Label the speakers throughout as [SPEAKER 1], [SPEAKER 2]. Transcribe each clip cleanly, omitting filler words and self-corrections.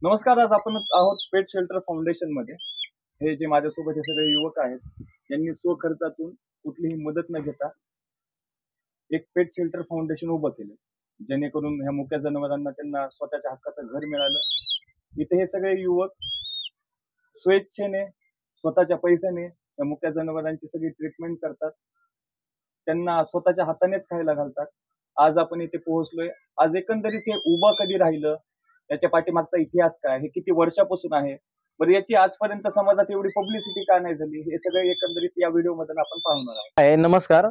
[SPEAKER 1] नमस्कार. आज आपण आहोत पेट शेल्टर फाउंडेशन मध्ये. हे जे माझ्यासोबत हे सगळे युवक आहेत यांनी स्वखर्चातून कुठलीही मदत न घेता एक पेट शेल्टर फाउंडेशन उभं केलं, जेणेकरून ह्या मुक्या जनावरांना त्यांना स्वतःच्या हक्काचं घर मिळालं. इथे हे सगळे युवक स्वेच्छेने स्वतःच्या पैशाने या मुक्या जनावरांची सगळी ट्रीटमेंट करतात, त्यांना स्वतःच्या हातानेच खायला घालतात. आज आपण इथे पोहोचलोय. आज एकंदरीत हे उभं कधी राहिलं, त्याच्या पाठीमागचा इतिहास काय, हे किती वर्षापासून आहे, बरं याची आजपर्यंत समाजात एवढी पब्लिसिटी का नाही झाली, हे सगळे एकंदरीत या व्हिडिओ मध्ये आपण पाहणार आहोत.
[SPEAKER 2] नमस्कार.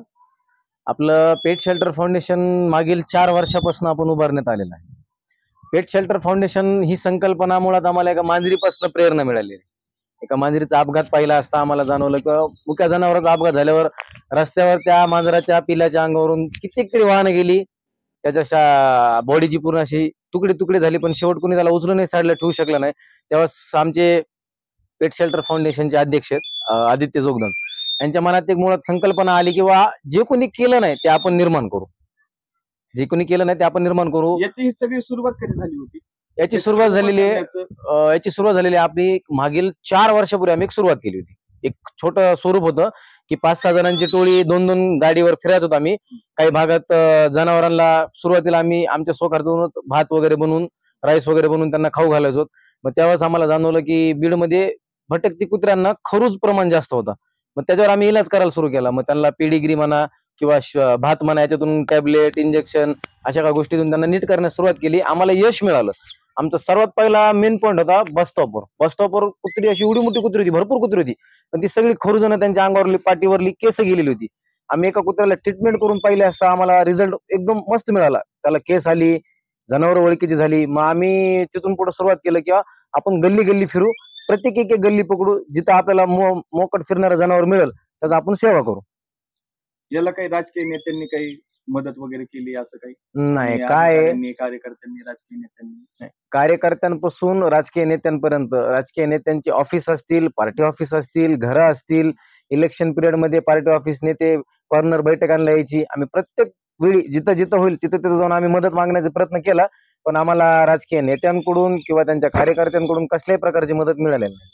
[SPEAKER 2] आपलं पेट शेल्टर फाउंडेशन मागील 4 वर्षापासून आपण उभारण्यात आलेलं आहे. पेट शेल्टर फाउंडेशन ही संकल्पना मुळात आम्हाला एका मांजरीपासून प्रेरणा मिळाली. एका मांजरीचा अपघात पाहिला असता आम्हाला जाणवलं की मुक्या जनावरांचा अपघात झाल्यावर रस्त्यावर त्या मांजराच्या पिल्याच्या अंगावरून कित्येक तरी वाहनं गेली, त्याच्या बॉडीची पूर्ण अशी तुकडे तुकडे झाली, पण शेवट कोणी त्याला उचलूनही साईडला ठेवू शकलं नाही. तेव्हा आमचे पेट शेल्टर फाउंडेशनचे अध्यक्ष आदित्य जोगदंड यांच्या मनात एक मुळात संकल्पना आली की जे कोणी केलं नाही ते आपण निर्माण करू. जे कोणी केलं नाही ते आपण निर्माण करू.
[SPEAKER 1] याची सगळी सुरुवात कधी झाली होती?
[SPEAKER 2] याची सुरुवात झालेली आपली मागील 4 वर्षापूर्वी आम्ही एक सुरुवात केली होती. एक छोटं स्वरूप होतं की 5-6 जणांची टोळी 2-2 गाडीवर फिरत होतो आम्ही. काही भागात जनावरांना सुरुवातीला आम्ही आमच्या स्वखर्चातून भात वगैरे बनवून, राईस वगैरे बनवून त्यांना खाऊ घालायचो. मग तेव्हाच आम्हाला जाणवलं की बीडमध्ये भटकती कुत्र्यांना खरूज प्रमाण जास्त होता. मग त्याच्यावर आम्ही इलाज करायला सुरू केला. मग त्यांना पेडिग्री म्हणा किंवा भात म्हणा, याच्यातून टॅबलेट, इंजेक्शन अशा काही गोष्टीतून त्यांना नीट करण्यास सुरुवात केली. आम्हाला यश मिळालं. आमचा सर्वात पहिला मेन पॉईंट होता बस स्टॉपवर कुत्री अशी एवढी मोठी कुत्री होती, भरपूर कुत्री होती, पण ती सगळी खरुजनं त्यांच्या अंगावरली पाठीवरली केस गेलेली होती. आम्ही एका कुत्र्याला ट्रीटमेंट करून पाहिले असता आम्हाला रिझल्ट एकदम मस्त मिळाला. त्याला केस आली, जनावर ओळखीची झाली. मग आम्ही तिथून पुढे सुरुवात केलं की आपण गल्ली गल्ली फिरू, प्रत्येक एक गल्ली पकडू, जिथं आपल्याला मोकट फिरणारं जनावर मिळेल त्याचा आपण सेवा करू.
[SPEAKER 1] याला काही राजकीय नेत्यांनी काही मदत वगैरे केली असं काही
[SPEAKER 2] नाही?
[SPEAKER 1] कार्यकर्त्यांनी, राजकीय नेत्यांनी?
[SPEAKER 2] कार्यकर्त्यांपासून राजकीय नेत्यांपर्यंत, राजकीय नेत्यांची ऑफिस असतील, पार्टी ऑफिस असतील, घरं असतील, इलेक्शन पिरियड मध्ये पार्टी ऑफिस नेते कॉर्नर बैठकांना यायची. आम्ही प्रत्येक वेळी जिथं जिथं होईल तिथं तिथं जाऊन आम्ही मदत मागण्याचा प्रयत्न केला, पण आम्हाला राजकीय नेत्यांकडून किंवा त्यांच्या कार्यकर्त्यांकडून कसल्याही प्रकारची मदत मिळालेली नाही.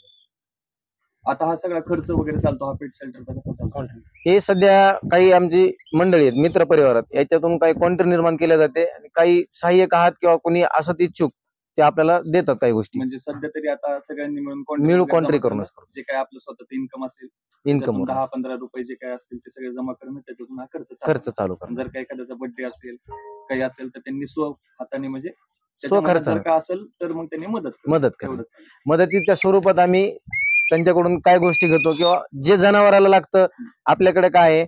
[SPEAKER 1] आता हा सगळा खर्च वगैरे चालतो, हा पेट शेल्टरचा कसा चालतो?
[SPEAKER 2] हे सध्या काही आमची मंडळी आहेत, मित्र परिवारात, याच्यातून काही कॉन्ट्री निर्माण केले जाते आणि काही सहाय्यक आहात किंवा कोणी असत इच्छुक ते आपल्याला देतात काही गोष्टी.
[SPEAKER 1] म्हणजे सध्या तरी आता सगळ्यांनी मिळून
[SPEAKER 2] कॉन्ट्री करून
[SPEAKER 1] जे काय आपलं स्वतःचं इन्कम असेल,
[SPEAKER 2] इन्कम
[SPEAKER 1] 10-15 रुपये जे काय असतील ते सगळे जमा करणं, त्याच्यातून हा
[SPEAKER 2] खर्च चालू करणं.
[SPEAKER 1] जर काही एखाद्याचा बर्थडे असेल, काही असेल तर त्यांनी हाताने म्हणजे
[SPEAKER 2] स्वखर्च
[SPEAKER 1] जर का असेल तर मग त्यांनी मदत करणं.
[SPEAKER 2] मदतीच्या स्वरूपात आम्ही त्यांच्याकडून काय गोष्टी घेतो किंवा जे जनावराला लागतं. आपल्याकडे काय आहे,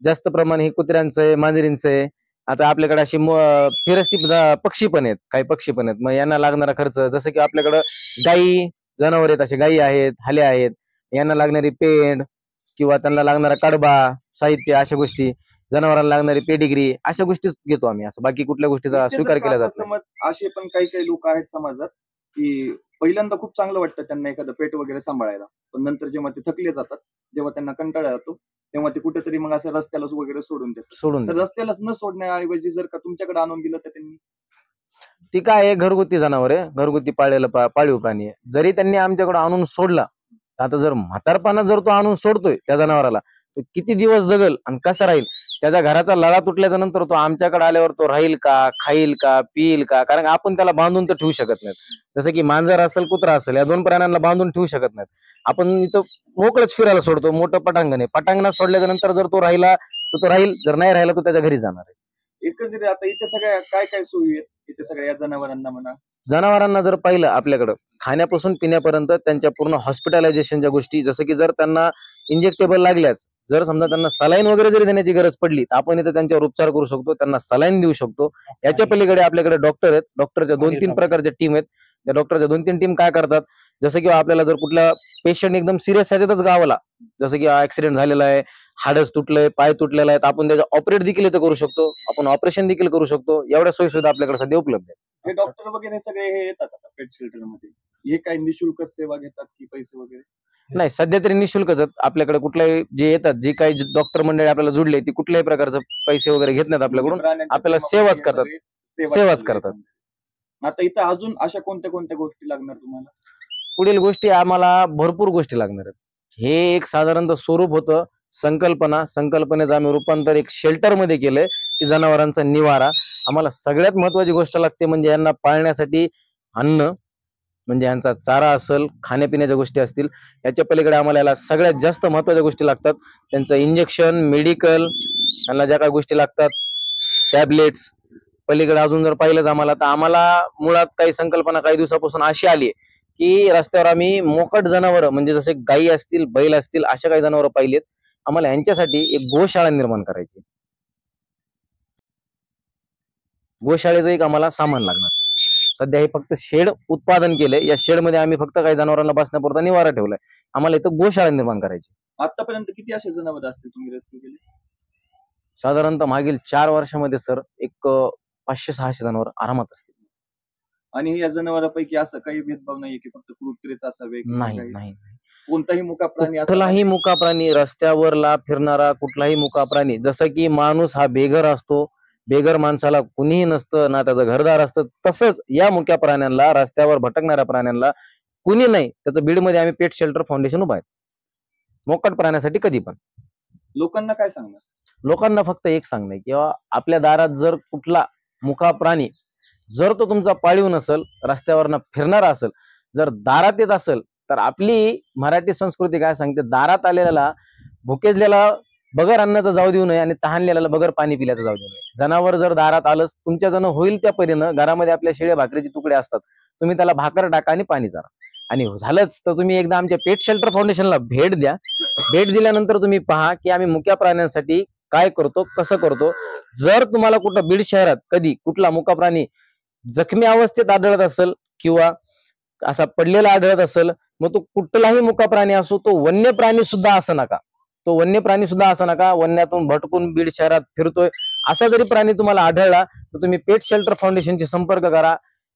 [SPEAKER 2] जास्त प्रमाण हे कुत्र्यांचं आहे, मांजरींचं आहे. आता आपल्याकडे अशी फिरस्ती पक्षी पण आहेत, काही पक्षी पण आहेत. मग यांना लागणारा खर्च, जसं की आपल्याकडं गायी जनावर आहेत, असे गायी आहेत, हाले आहेत, यांना लागणारी पेंड किंवा त्यांना लागणारा कडबा साहित्य, अशा गोष्टी, जनावरांना लागणारी पेडिग्री, अशा गोष्टी घेतो आम्ही. असं बाकी कुठल्या गोष्टीचा स्वीकार केला जात नाही.
[SPEAKER 1] असे पण काही लोक आहेत समाजात की पहिल्यांदा खूप चांगलं वाटतं त्यांना एखादं पेट वगैरे सांभाळायला, पण नंतर जेव्हा ते थकले जातात, जेव्हा त्यांना कंटाळा येतो, तेव्हा ते कुठेतरी मग असं रस्त्याला वगैरे सोडून देतात. तर रस्त्यालाच न सोडण्याऐवजी जर का तुमच्याकडे आणून दिलं तर त्यांनी,
[SPEAKER 2] ती काय आहे, घरगुती जनावर आहे, घरगुती पाळीव प्राणी आहे. जरी त्यांनी आमच्याकडे आणून सोडला, आता जर म्हातारपणा जर तो आणून सोडतोय त्या जनावराला, तो किती दिवस जगल आणि कसा राहील, त्याच्या घराचा लळा तुटल्याच्या नंतर तो आमच्याकडे आल्यावर तो राहील का, खाईल का, पिईल का? कारण आपण त्याला बांधून तर ठेवू शकत नाही. जसं की मांजर असेल, कुत्रा असेल, या 2 प्राण्यांना बांधून ठेवू शकत नाहीत. आपण इथं मोकळच फिरायला सोडतो. मोठं पटांगण आहे, पटांगणात सोडल्याच्या नंतर जर तो राहिला तर तो राहील, जर नाही राहिला तो त्याच्या घरी जाणार आहे.
[SPEAKER 1] एकंदरीत आता इथे सगळ्या काय काय सोयी आहेत इथे सगळ्या या जनावरांना म्हणा?
[SPEAKER 2] जनावरांना जर पाहिलं, आपल्याकडं खाण्यापासून पिण्यापर्यंत त्यांच्या पूर्ण हॉस्पिटलायझेशनच्या गोष्टी, जसं की जर त्यांना इंजेक्टेबल लागल्यास, जर समजा त्यांना सलाईन वगैरे जरी देण्याची गरज पडली तर आपण इथे त्यांच्यावर उपचार करू शकतो, त्यांना सलाईन देऊ शकतो. याच्या पलीकडे आपल्याकडे डॉक्टर आहेत. डॉक्टरच्या 2-3 प्रकारच्या टीम आहेत. त्या डॉक्टरच्या 2-3 टीम काय करतात, जसं की आपल्याला जर कुठल्या पेशंट एकदम सिरियस ह्याच्यातच गावाला, जसं की ऍक्सिडेंट झालेला आहे, हाडच तुटलंय, पाय तुटलेला आहे, आपण त्याचं ऑपरेट देखील इथं करू शकतो, आपण ऑपरेशन देखील करू शकतो. एवढ्या सोयी सुद्धा आपल्याकडे सध्या उपलब्ध आहेत.
[SPEAKER 1] हे डॉक्टर वगैरे सगळे हे येतात आता पेट शेल्टर मध्ये, हे काही निशुल्क सेवा घेतात की पैसे वगैरे?
[SPEAKER 2] नाही, सध्या तरी निशुल्कच आहेत. आपल्याकडे कुठल्याही जे येतात, जे काही डॉक्टर मंडळी आपल्याला जुडले, ती कुठल्याही प्रकारचं पैसे वगैरे घेत नाहीत आपल्याकडून. आपल्याला सेवाच करतात.
[SPEAKER 1] आता इथं अजून अशा कोणत्या कोणत्या गोष्टी लागणार तुम्हाला?
[SPEAKER 2] पुढील गोष्टी आम्हाला भरपूर गोष्टी लागणार आहेत. हे एक साधारणतः स्वरूप होतं, संकल्पनेचं आम्ही रूपांतर एक शेल्टर मध्ये केलंय की जनावरांचा निवारा. आम्हाला सगळ्यात महत्वाची गोष्ट लागते म्हणजे यांना पाळण्यासाठी अन्न, म्हणजे यांचा चारा असेल, खाण्यापिण्याच्या गोष्टी असतील. याच्या पलीकडे आम्हाला याला सगळ्यात जास्त महत्वाच्या गोष्टी लागतात, त्यांचं इंजेक्शन, मेडिकल, यांना ज्या काही गोष्टी लागतात, टॅबलेट्स. पलीकडे अजून जर पाहिलं आम्हाला तर आम्हाला मुळात काही संकल्पना काही दिवसापासून अशी आली की रस्त्यावर आम्ही मोकट जनावर म्हणजे जसे गायी असतील, बैल असतील, अशा काही जनावर पाहिलेत. आम्हाला यांच्यासाठी एक गोशाळा निर्माण करायची. गोशाळेचं एक आम्हाला सामान लागणार. सध्या हे फक्त शेड उत्पादन केलंय. या शेड मध्ये आम्ही फक्त काही जनावरांना बसण्यापुरता निवारा ठेवलाय. आम्हाला इथं गोशाळा निर्माण करायची.
[SPEAKER 1] आतापर्यंत किती असे जनावर असतील तुम्ही रेस्क्यू केले?
[SPEAKER 2] साधारणतः मागील 4 वर्षामध्ये सर एक 500-600 जनावर आरामात असतील.
[SPEAKER 1] आणि या जनावरांपैकी असं काही भेदभाव नाहीये की फक्त क्रूरतेच असावे किंवा
[SPEAKER 2] नाही
[SPEAKER 1] काही?
[SPEAKER 2] नाही
[SPEAKER 1] कोणताही मुका प्राणी असा
[SPEAKER 2] कुठलाही मुका प्राणी, रस्त्यावरला फिरणारा कुठलाही मुका प्राणी, जसं की माणूस हा बेघर असतो, बेघर माणसाला कुणीही नसतं ना त्याचं घरदार असतं, तसंच या मुक्या प्राण्यांना, रस्त्यावर भटकणाऱ्या प्राण्यांना कुणी नाही, त्याचं बीडमध्ये आम्ही पेट शेल्टर फाउंडेशन उभा आहे मोकाट प्राण्यासाठी. कधी पण
[SPEAKER 1] लोकांना काय सांगणार?
[SPEAKER 2] लोकांना फक्त एक सांगणं किंवा आपल्या दारात जर कुठला मुका प्राणी जर तो तुमचा पाळीव नसेल, रस्त्यावरनं फिरणारा असेल, जर दारात येत असेल, तर आपली मराठी संस्कृती काय सांगते, दारात आलेल्याला भुकेजलेला बगर अन्नाचं जाऊ देऊ नये आणि तहानलेल्याला बगर पाणी पिल्याचं जाऊ देऊ नये. जनावर जर दारात आलंच, तुमच्या जण होईल त्या परीनं घरामध्ये आपल्या शिळे भाकरीचे तुकडे असतात, तुम्ही त्याला भाकर टाका आणि पाणी चारा. आणि झालंच तर तुम्ही एकदा आमच्या पेट शेल्टर फाउंडेशनला भेट द्या. भेट दिल्यानंतर तुम्ही पहा की आम्ही मुक्या प्राण्यांसाठी काय करतो, कसं करतो. जर तुम्हाला कुठं बीड शहरात कधी कुठला मुका प्राणी जखमी अवस्थेत आढळत असेल किंवा असा पडलेला आढळत असेल, मग तो कुठलाही मुका प्राणी असो, तो वन्य प्राणी सुद्धा असं नका, वन्यातून भटकून बीड शहरात फिरतोय असा जरी प्राणी तुम्हाला आढळला तर तुम्ही पेट शेल्टर फाउंडेशनशी संपर्क करा.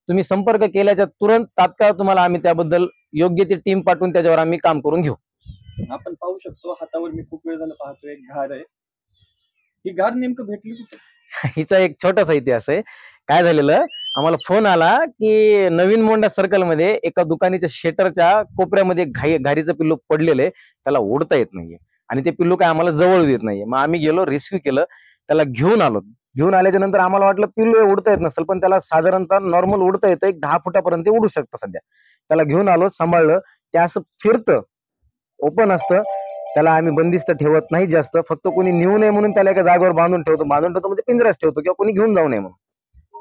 [SPEAKER 2] तुम्ही संपर्क केल्याच्या तुरंत तात्काळ तुम्हाला आम्ही त्याबद्दल योग्य ती टीम पाठवून त्याच्यावर आम्ही काम करून घेऊ.
[SPEAKER 1] आपण पाहू शकतो हातावर मी खूप वेळ झाला पाहतोय एक घार आहे. ही घार नेमकं भेटली कुठे?
[SPEAKER 2] हिचा एक छोटासा इतिहास आहे. काय झालेलं, आम्हाला फोन आला की नवीन मोंडा सर्कल मध्ये एका दुकानीच्या शेटरच्या कोपऱ्यामध्ये घारीचं पिल्लू पडलेलं आहे, त्याला ओढता येत नाहीये आणि ते पिल्लू काय आम्हाला जवळ येत नाहीये. मग आम्ही गेलो, रेस्क्यू केलं, त्याला घेऊन आलो. घेऊन आल्याच्या नंतर आम्हाला वाटलं पिल्लू उडता येत नसेल, पण त्याला साधारणतः नॉर्मल उडता येतं, एक 10 फुटापर्यंत उडू शकतं सध्या. त्याला घेऊन आलो, सांभाळलं. ते असं फिरतं, ओपन असतं, त्याला आम्ही बंदिस्त ठेवत नाही जास्त, फक्त कोणी नेऊ नये म्हणून त्याला एका जागेवर बांधून ठेवतो म्हणजे पिंजऱ्यात ठेवतो किंवा कोणी घेऊन जाऊ नये म्हणून.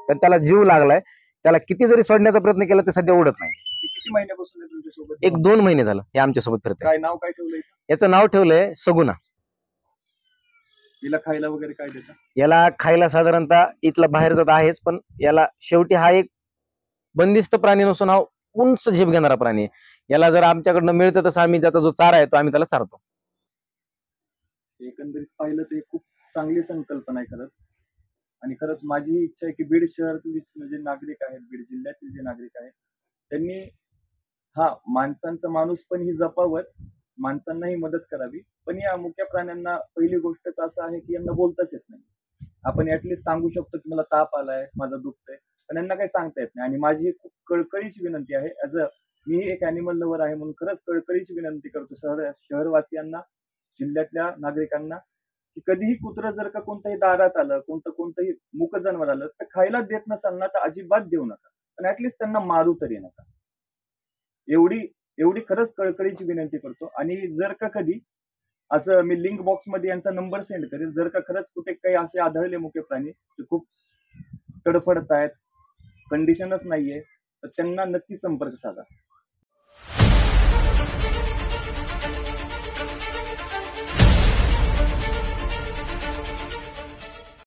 [SPEAKER 2] तर त्याला जीव लागलाय. त्याला किती जरी सोडण्याचा प्रयत्न केला ते सध्या उडत नाही.
[SPEAKER 1] ती किती महिन्यापासून आहे तुमच्यासोबत?
[SPEAKER 2] 1-2 महिने झालं हे आमच्यासोबत फिरतंय.
[SPEAKER 1] काय नाव काय ठेवलंय?
[SPEAKER 2] याचं नाव ठेवलंय सगुना.
[SPEAKER 1] तिला खायला वगैरे काय देता?
[SPEAKER 2] याला खायला साधारणतः इथला बाहेर जात आहेच, पण याला शेवटी हा एक बंदिस्त प्राणी नसून हा उंच झेप घेणारा प्राणी आहे. याला जर आमच्याकडनं मिळतं तसं आम्ही त्याचा जो चारा आहे तो आम्ही त्याला चारतो.
[SPEAKER 1] एकंदरीत पाहिलं तर खूप चांगली संकल्पना आहे खरंच. आणि खरंच माझी इच्छा आहे की बीड शहरातील जे नागरिक आहेत, बीड जिल्ह्यातील जे नागरिक आहेत, त्यांनी माणसांचा माणूस पण ही जपावंच, माणसांनाही मदत करावी. पण या मुक्या प्राण्यांना पहिली गोष्ट तर असं आहे की यांना बोलताच येत नाही. आपण ऍटलीस्ट सांगू शकतो की मला ताप आलाय, माझं दुखतंय, पण यांना काही सांगता येत नाही. आणि माझी खूप कळकळीची विनंती आहे, मी एक अॅनिमल लव्हर आहे म्हणून खरंच कळकळीची विनंती करतो शहरवासियांना, जिल्ह्यातल्या नागरिकांना, की कधीही कुत्रं जर का कोणत्याही दारात आलं, कोणतंही मुक जनावर आलं तर खायला देत नसाल ना तर अजिबात देऊ नका, पण ऍटलीस्ट त्यांना मारू तरी नका. एवढी खरंच कळकळीची विनंती करतो. आणि जर का कधी असं मी लिंक बॉक्स मध्ये यांचा नंबर सेंड करेल, जर का खरंच कुठे काही असे आढळले मुके प्राणी ते खूप तडफडत आहेत, कंडिशनच नाहीये, तर त्यांना नक्की संपर्क साधा.